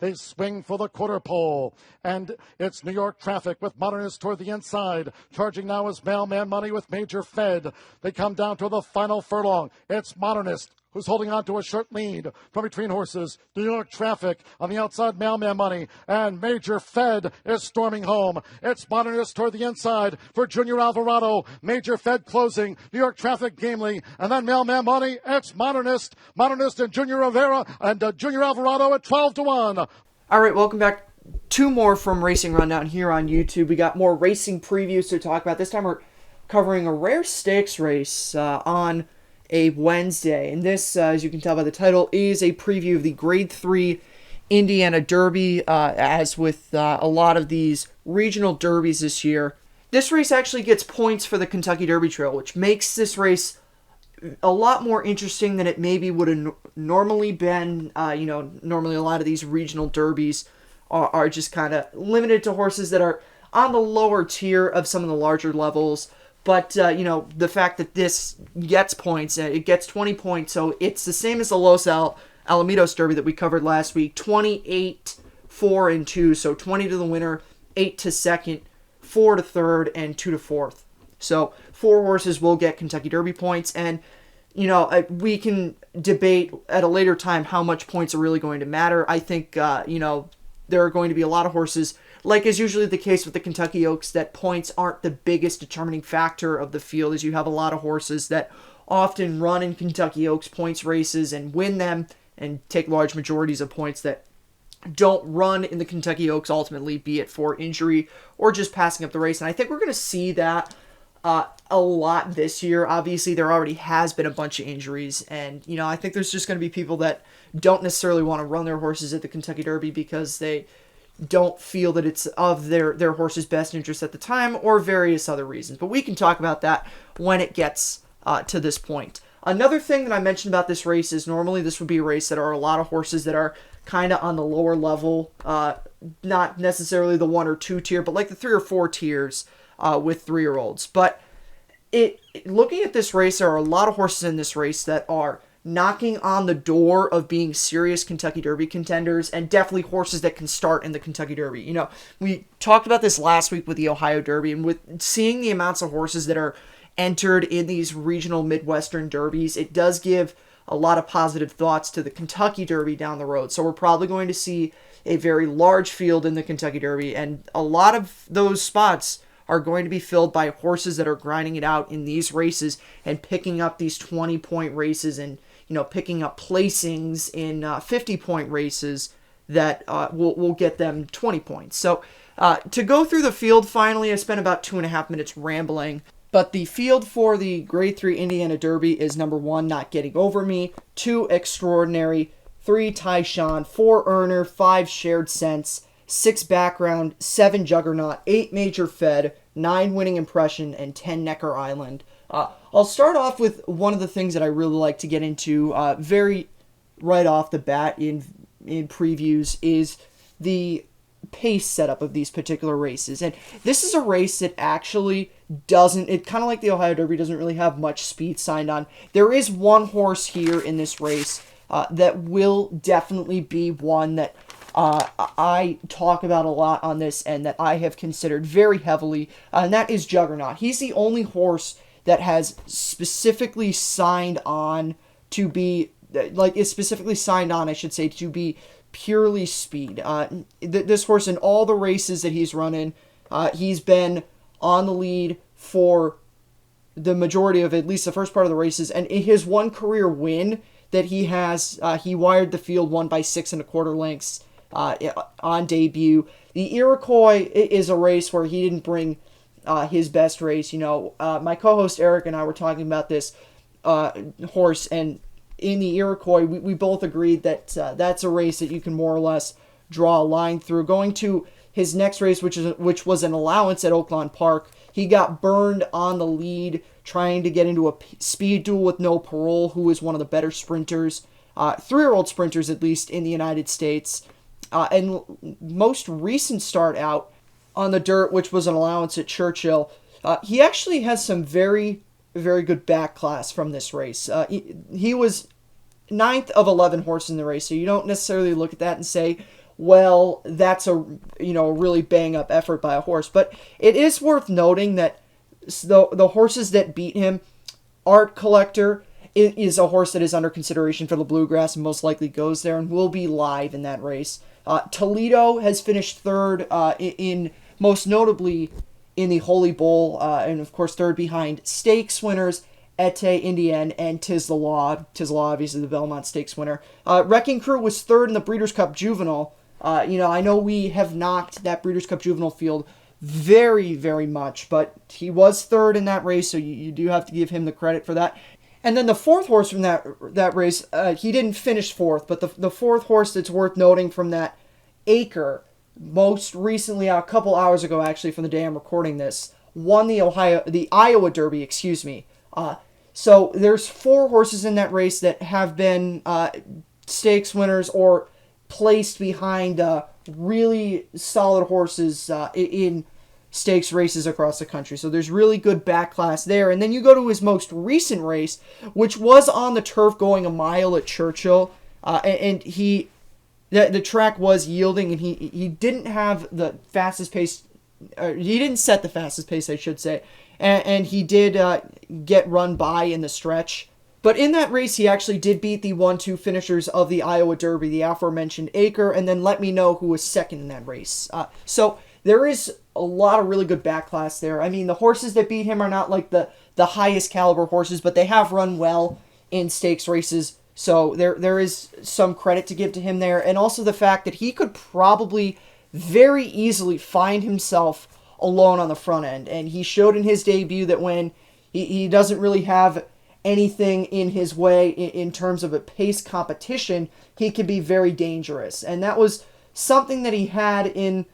They swing for the quarter pole. And it's New York Traffic with Modernist toward the inside. Charging now is Mailman Money with Major Fed. They come down to the final furlong. It's Modernist who's holding on to a short lead from between horses. New York Traffic on the outside, Mailman Money, and Major Fed is storming home. It's Modernist toward the inside for Junior Alvarado. Major Fed closing, New York Traffic gamely, and then Mailman Money. It's Modernist and Junior Rivera and Junior Alvarado at 12-1. All right, welcome back. Two more from Racing Rundown here on YouTube. We got more racing previews to talk about. This time we're covering a rare stakes race on a Wednesday, and this, as you can tell by the title, is a preview of the Grade 3 Indiana Derby. As with a lot of these regional derbies this year, this race actually gets points for the Kentucky Derby Trail, which makes this race a lot more interesting than it maybe would have normally been. Normally a lot of these regional derbies are just kind of limited to horses that are on the lower tier of some of the larger levels. But, the fact that this gets points, it gets 20 points, so it's the same as the Los Alamitos Derby that we covered last week, 28, 4, and 2, so 20 to the winner, 8 to second, 4 to third, and 2 to fourth. So 4 horses will get Kentucky Derby points, and, we can debate at a later time how much points are really going to matter. I think, there are going to be a lot of horses, like is usually the case with the Kentucky Oaks, that points aren't the biggest determining factor of the field, as you have a lot of horses that often run in Kentucky Oaks points races and win them and take large majorities of points that don't run in the Kentucky Oaks ultimately, be it for injury or just passing up the race. And I think we're going to see that a lot this year. Obviously, there already has been a bunch of injuries, and I think there's just going to be people that don't necessarily want to run their horses at the Kentucky Derby because they don't feel that it's of their horse's best interest at the time, or various other reasons. But we can talk about that when it gets to this point. Another thing that I mentioned about this race is normally this would be a race that are a lot of horses that are kind of on the lower level, not necessarily the 1 or 2 tier, but like the 3 or 4 tiers with 3-year-olds. But looking at this race, there are a lot of horses in this race that are knocking on the door of being serious Kentucky Derby contenders, and definitely horses that can start in the Kentucky Derby. We talked about this last week with the Ohio Derby, and with seeing the amounts of horses that are entered in these regional Midwestern derbies, it does give a lot of positive thoughts to the Kentucky Derby down the road. So we're probably going to see a very large field in the Kentucky Derby, and a lot of those spots are going to be filled by horses that are grinding it out in these races and picking up these 20-point races and picking up placings in 50-point races that will get them 20 points. So to go through the field, finally, I spent about 2.5 minutes rambling. But the field for the Grade 3 Indiana Derby is number 1, Not Getting Over Me, 2, Extraordinary, 3, Tyshawn, 4, Earner, 5, Shared Sense, 6, Background, 7, Juggernaut, 8, Major Fed, 9, Winning Impression, and 10, Necker Island. I'll start off with one of the things that I really like to get into very right off the bat in previews is the pace setup of these particular races. And this is a race that actually doesn't, it kind of like the Ohio Derby, doesn't really have much speed signed on. There is one horse here in this race that will definitely be one that I talk about a lot on this and that I have considered very heavily, and that is Juggernaut. He's the only horse that has specifically signed on to be, is specifically signed on, I should say, to be purely speed. This horse, in all the races that he's run in, he's been on the lead for the majority of at least the first part of the races, and in his one career win that he has, he wired the field, won by 6 1/4 lengths on debut. The Iroquois is a race where he didn't bring his best race. My co-host Eric and I were talking about this horse, and in the Iroquois, we both agreed that that's a race that you can more or less draw a line through. Going to his next race, which was an allowance at Oaklawn Park, he got burned on the lead, trying to get into a speed duel with No Parole, who is one of the better sprinters, 3-year-old sprinters at least, in the United States. And most recent start out on the dirt, which was an allowance at Churchill, he actually has some very, very good back class from this race. He was 9th of 11 horses in the race, so you don't necessarily look at that and say, well, that's a really bang up effort by a horse. But it is worth noting that the horses that beat him, Art Collector is a horse that is under consideration for the Bluegrass and most likely goes there and will be live in that race. Toledo has finished third in most notably in the Holy Bowl, and of course third behind stakes winners Ete, Indienne, and Tis the Law. Tis the Law, obviously the Belmont Stakes winner. Wrecking Crew was third in the Breeders' Cup Juvenile. I know we have knocked that Breeders' Cup Juvenile field very, very much, but he was third in that race, so you do have to give him the credit for that. And then the fourth horse from that race, he didn't finish fourth, but the fourth horse that's worth noting from that, Acre, most recently, a couple hours ago actually from the day I'm recording this, won the Iowa Derby, excuse me. So there's 4 horses in that race that have been stakes winners or placed behind really solid horses in stakes races across the country. So there's really good back class there. And then you go to his most recent race, which was on the turf going a mile at Churchill. And the track was yielding, and he didn't have the fastest pace. He didn't set the fastest pace, I should say. And he did get run by in the stretch. But in that race, he actually did beat the 1-2 finishers of the Iowa Derby, the aforementioned Acre, and then Let Me Know, who was second in that race. So there is a lot of really good back class there. I mean, the horses that beat him are not like the highest caliber horses, but they have run well in stakes races. So there is some credit to give to him there. And also the fact that he could probably very easily find himself alone on the front end. And he showed in his debut that when he doesn't really have anything in his way in terms of a pace competition, he can be very dangerous. And that was something that he had in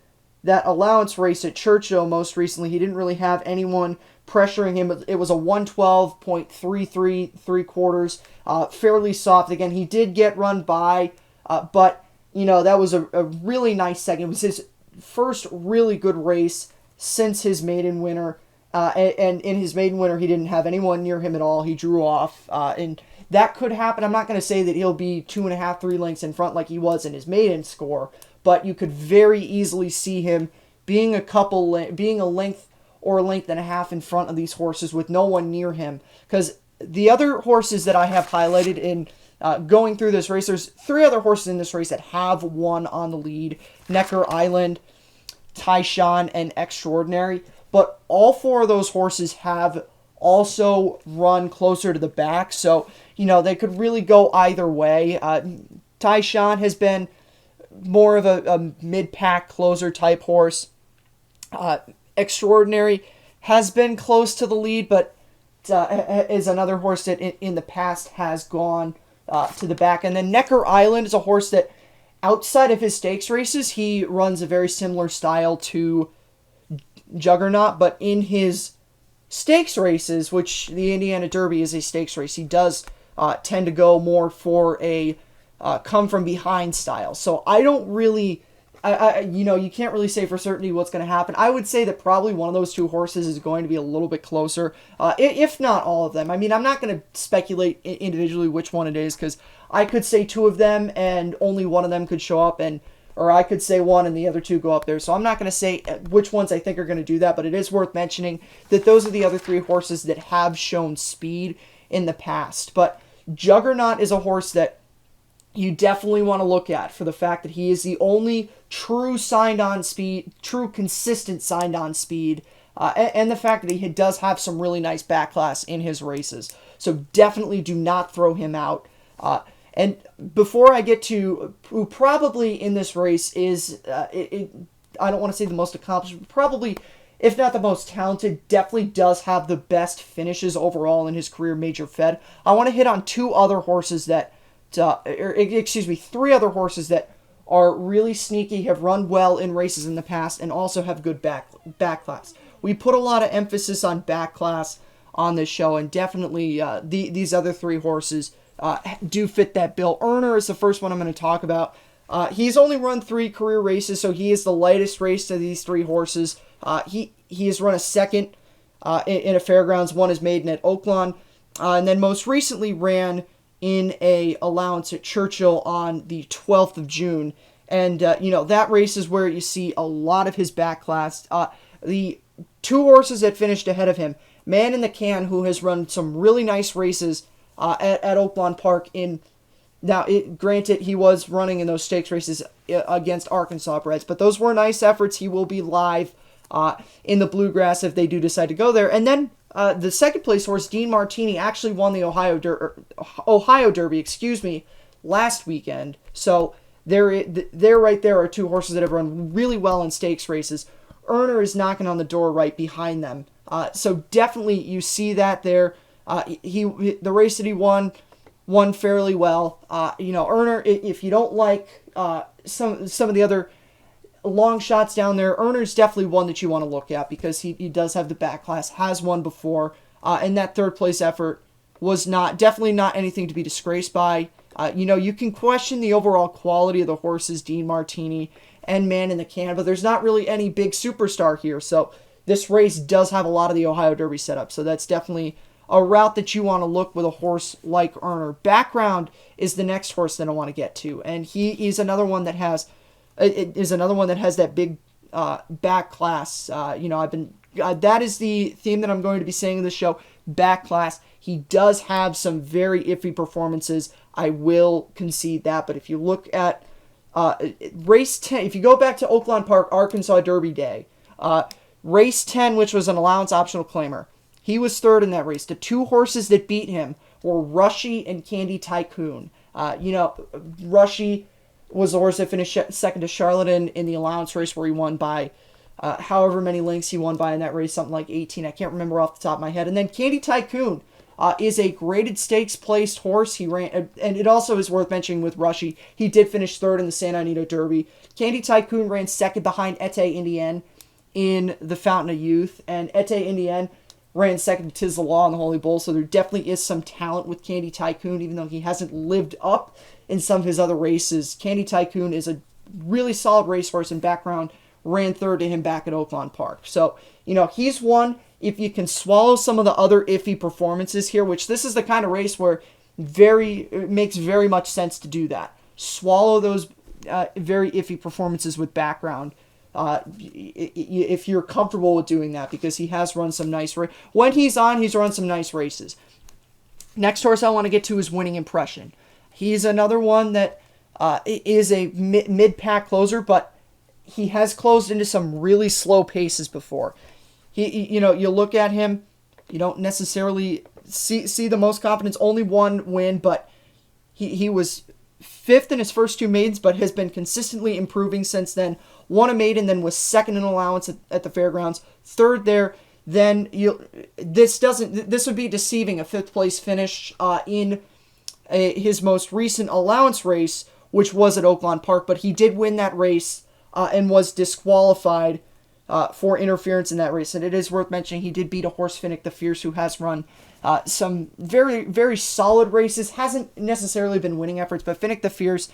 that allowance race at Churchill most recently. He didn't really have anyone pressuring him. It was a 112.33 fairly soft. Again, he did get run by, but that was a really nice second. It was his first really good race since his maiden winner. And in his maiden winner, he didn't have anyone near him at all. He drew off, and that could happen. I'm not going to say that he'll be 2.5, 3 lengths in front like he was in his maiden score, but you could very easily see him being a length or a length and a half in front of these horses with no one near him. Because the other horses that I have highlighted in going through this race, there's 3 other horses in this race that have won on the lead: Necker Island, Tyshawn, and Extraordinary. But all 4 of those horses have also run closer to the back, so they could really go either way. Tyshawn has been more of a mid-pack closer type horse. Extraordinary has been close to the lead, but is another horse that in the past has gone to the back. And then Necker Island is a horse that, outside of his stakes races, he runs a very similar style to Juggernaut, but in his stakes races, which the Indiana Derby is a stakes race, he does tend to go more for a come from behind style. So I don't really, you can't really say for certainty what's going to happen. I would say that probably one of those 2 horses is going to be a little bit closer, if not all of them. I mean, I'm not going to speculate individually which one it is, because I could say 2 of them and only one of them could show up, or I could say 1 and the other 2 go up there. So I'm not going to say which ones I think are going to do that, but it is worth mentioning that those are the other 3 horses that have shown speed in the past. But Juggernaut is a horse that you definitely want to look at for the fact that he is the only true consistent signed-on speed, and the fact that he does have some really nice back class in his races. So definitely do not throw him out. And before I get to who probably in this race is, I don't want to say the most accomplished, but probably, if not the most talented, definitely does have the best finishes overall in his career, Major Fed. I want to hit on 2 other horses that, 3 other horses that are really sneaky, have run well in races in the past, and also have good back class. We put a lot of emphasis on back class on this show, and definitely these other 3 horses do fit that bill. Earner is the first one I'm going to talk about. He's only run 3 career races, so he is the lightest race to these 3 horses. He has run a second in a fairgrounds, won his maiden at Oaklawn, and then most recently ran in a allowance at Churchill on the 12th of June. And, that race is where you see a lot of his back class. The two horses that finished ahead of him, Man in the Can, who has run some really nice races at Oaklawn Park Now, granted, he was running in those stakes races against Arkansas breds, but those were nice efforts. He will be live in the Bluegrass if they do decide to go there. And then the second place horse, Dean Martini, actually won the Ohio Derby, last weekend. So there right there are two horses that have run really well in stakes races. Earner is knocking on the door right behind them. So definitely you see that there. The race that he won fairly well. Earner, if you don't like some of the other long shots down there, Earner's definitely one that you want to look at because he does have the back class, has won before, and that third place effort was definitely not anything to be disgraced by. You can question the overall quality of the horses, Dean Martini and Man in the Can, but there's not really any big superstar here. So this race does have a lot of the Ohio Derby set up. So that's definitely a route that you want to look with a horse like Earner. Background is the next horse that I want to get to, and he is another one that has that big back class. That is the theme that I'm going to be saying in the show. Back class. He does have some very iffy performances. I will concede that, but if you look at race 10, if you go back to Oaklawn Park, Arkansas Derby Day, race 10, which was an allowance optional claimer, he was third in that race. The two horses that beat him were Rushy and Candy Tycoon. Rushy was the horse that finished second to Charlatan in the allowance race where he won by however many lengths he won by in that race, something like 18. I can't remember off the top of my head. And then Candy Tycoon is a graded stakes placed horse. He ran, and it also is worth mentioning with Rushy, he did finish third in the Santa Anita Derby. Candy Tycoon ran second behind Ete Indienne in the Fountain of Youth, and Ete Indienne ran second to Tis the Law in the Holy Bull, so there definitely is some talent with Candy Tycoon, even though he hasn't lived up in some of his other races. Candy Tycoon is a really solid racehorse, and background ran third to him back at Oaklawn Park. So, he's one, if you can swallow some of the other iffy performances here, which this is the kind of race where it makes very much sense to do that. Swallow those very iffy performances with background. If you're comfortable with doing that, because he has run some nice races. When he's run some nice races. Next horse I want to get to is Winning Impression. He's another one that is a mid-pack closer, but he has closed into some really slow paces before. You look at him, you don't necessarily see the most confidence. Only one win, but he was fifth in his first two maidens, but has been consistently improving since then. Won a maiden, then was second in allowance at the fairgrounds, third there. Then this would be deceiving, a fifth place finish in his most recent allowance race, which was at Oaklawn Park, but he did win that race and was disqualified for interference in that race. And it is worth mentioning he did beat a horse, Finnick the Fierce, who has run some very, very solid races. Hasn't necessarily been winning efforts, but Finnick the Fierce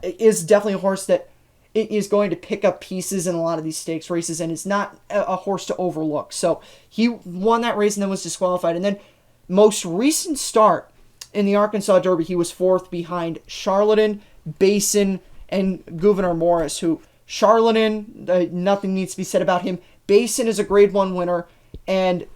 is definitely a horse that is going to pick up pieces in a lot of these stakes races, and is not a horse to overlook. So he won that race and then was disqualified. And then most recent start in the Arkansas Derby, he was fourth behind Charlatan, Basin, and Gouverneur Morris, who Charlatan, nothing needs to be said about him. Basin is a grade 1 winner, and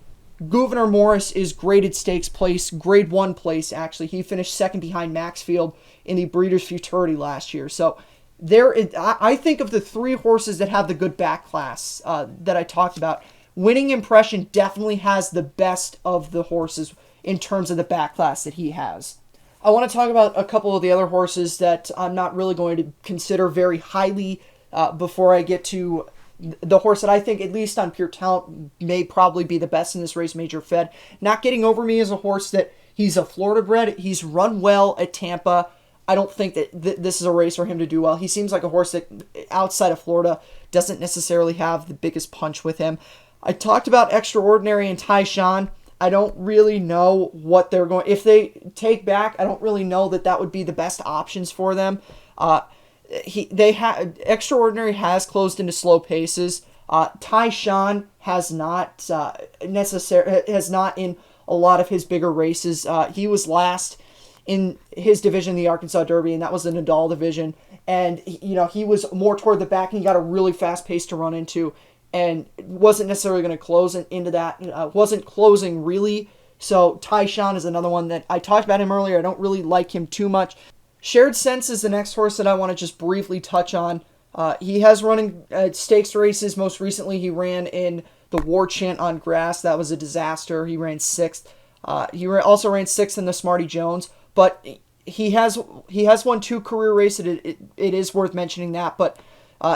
Gouverneur Morris is graded stakes place, grade 1 place, actually. He finished second behind Maxfield in the Breeders' Futurity last year. So I think of the three horses that have the good back class that I talked about, Winning Impression definitely has the best of the horses in terms of the back class that he has. I want to talk about a couple of the other horses that I'm not really going to consider very highly before I get to the horse that I think, at least on pure talent, may probably be the best in this race, Major Fed. Not Getting Over Me is a horse that he's a Florida bred. He's run well at Tampa. I don't think that this is a race for him to do well. He seems like a horse that, outside of Florida, doesn't necessarily have the biggest punch with him. I talked about Extraordinary and Tyshawn. I don't really know what they're going... If they take back, I don't really know that would be the best options for them. Extraordinary has closed into slow paces. Tyshawn has not in a lot of his bigger races. He was last in his division, the Arkansas Derby, and that was the Nadal division. and he was more toward the back, and he got a really fast pace to run into, and wasn't necessarily going to close into that. Wasn't closing really. So Tyshawn is another one that I talked about him earlier. I don't really like him too much. Shared Sense is the next horse that I want to just briefly touch on. He has run in stakes races. Most recently, he ran in the War Chant on grass. That was a disaster. He ran 6th. He also ran 6th in the Smarty Jones. But he has won 2 career races. It is worth mentioning that. But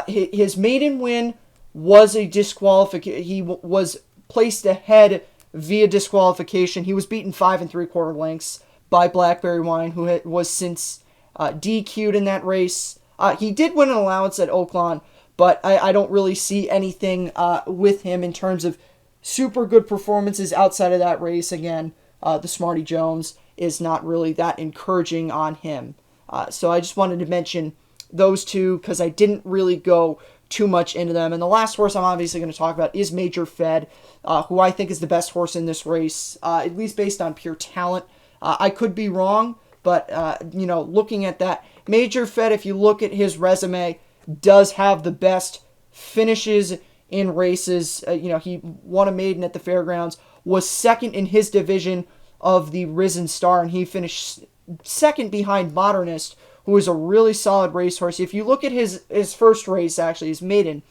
his maiden win was a disqualification. He was placed ahead via disqualification. He was beaten 5 3/4 lengths by Blackberry Wine, who was since DQ'd in that race. He did win an allowance at Oaklawn, but I don't really see anything with him in terms of super good performances outside of that race. Again, the Smarty Jones is not really that encouraging on him. So I just wanted to mention those two because I didn't really go too much into them. And the last horse I'm obviously going to talk about is Major Fed, who I think is the best horse in this race, at least based on pure talent. I could be wrong, but looking at that, Major Fed, if you look at his resume, does have the best finishes in races. He won a maiden at the fairgrounds, was second in his division of the Risen Star, and he finished second behind Modernist, who is a really solid racehorse. If you look at his first race, actually, his maiden,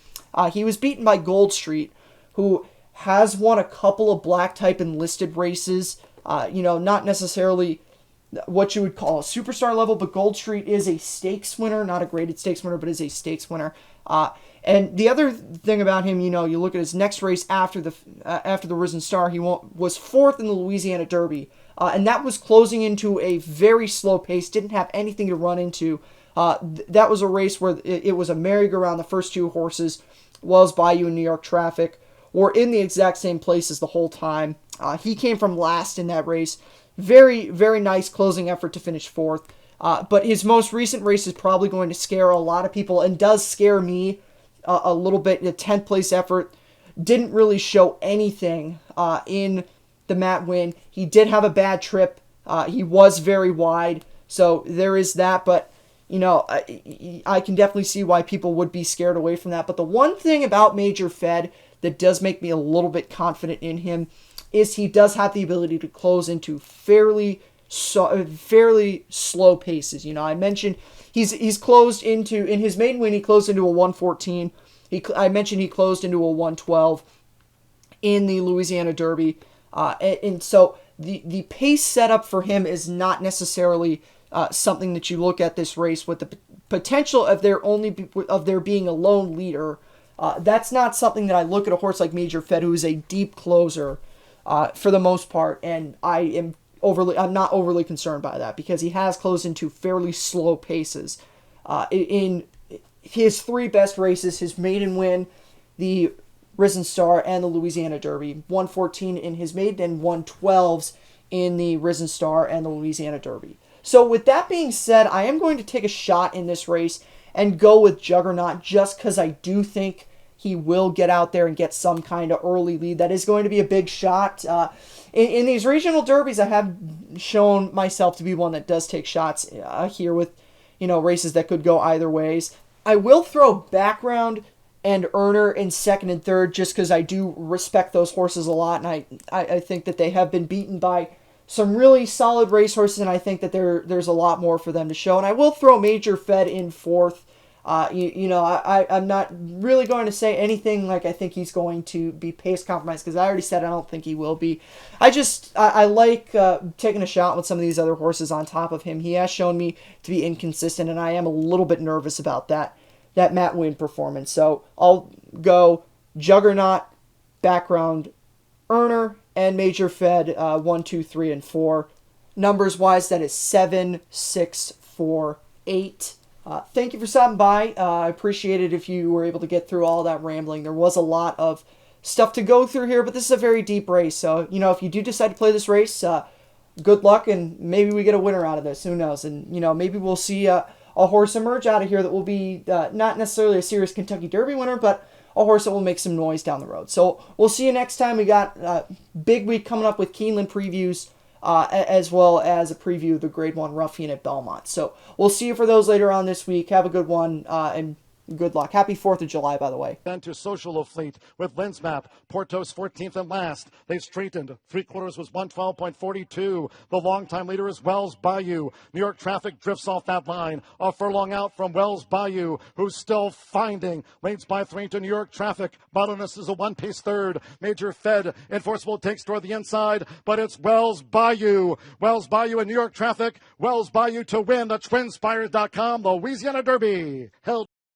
he was beaten by Gold Street, who has won a couple of black type enlisted races. Not necessarily what you would call a superstar level, but Gold Street is a stakes winner, not a graded stakes winner, but is a stakes winner. And the other thing about him, you look at his next race after the Risen Star, he was 4th in the Louisiana Derby. And that was closing into a very slow pace, didn't have anything to run into. That was a race where it was a merry-go-round. The first 2 horses, Wells Bayou and New York Traffic, were in the exact same places the whole time. He came from last in that race. Very, very nice closing effort to finish 4th. But his most recent race is probably going to scare a lot of people and does scare me a little bit. The 10th place effort didn't really show anything in the Matt win. He did have a bad trip. He was very wide, so there is that. But I can definitely see why people would be scared away from that. But the one thing about Major Fed that does make me a little bit confident in him is he does have the ability to close into fairly slow paces. I mentioned he's closed into, in his maiden win, he closed into a 114. I mentioned he closed into a 112 in the Louisiana Derby. And so the pace setup for him is not necessarily something that you look at this race with the potential of there being a lone leader. That's not something that I look at a horse like Major Fed, who is a deep closer for the most part, and I'm not overly concerned by that because he has closed into fairly slow paces. In his 3 best races, his maiden win, the Risen Star, and the Louisiana Derby, 114 in his maiden and 112s in the Risen Star and the Louisiana Derby. So with that being said, I am going to take a shot in this race and go with Juggernaut just because I do think he will get out there and get some kind of early lead. That is going to be a big shot. In these regional derbies, I have shown myself to be one that does take shots here with, races that could go either ways. I will throw Background and Earner in 2nd and 3rd just because I do respect those horses a lot, and I think that they have been beaten by some really solid racehorses, and I think that there's a lot more for them to show. And I will throw Major Fed in 4th. I'm not really going to say anything like I think he's going to be pace compromised because I already said I don't think he will be. I like taking a shot with some of these other horses on top of him. He has shown me to be inconsistent, and I am a little bit nervous about that Matt Win performance. So I'll go Juggernaut, Background, Earner, and Major Fed 1, 2, 3, and 4. Numbers wise, that is 7, 6, 4, 8. Thank you for stopping by. I appreciate it if you were able to get through all that rambling. There was a lot of stuff to go through here, but this is a very deep race. So, if you do decide to play this race, good luck, and maybe we get a winner out of this. Who knows? And, maybe we'll see a horse emerge out of here that will be not necessarily a serious Kentucky Derby winner, but a horse that will make some noise down the road. So we'll see you next time. We got a big week coming up with Keeneland previews. as well as a preview of the Grade 1 Ruffian at Belmont. So we'll see you for those later on this week. Have a good one, and good luck. Happy 4th of July, by the way. Then to Social of Fleet with Linsmap. Portos 14th and last. They've straightened. 3/4 was 112.42. The longtime leader is Wells Bayou. New York Traffic drifts off that line. A furlong out from Wells Bayou, who's still finding. Leads by 3 to New York Traffic. Modernist is a one-pace third. Major Fed. Enforceable takes toward the inside, but it's Wells Bayou. Wells Bayou and New York Traffic. Wells Bayou to win the TwinSpires.com Louisiana Derby. Held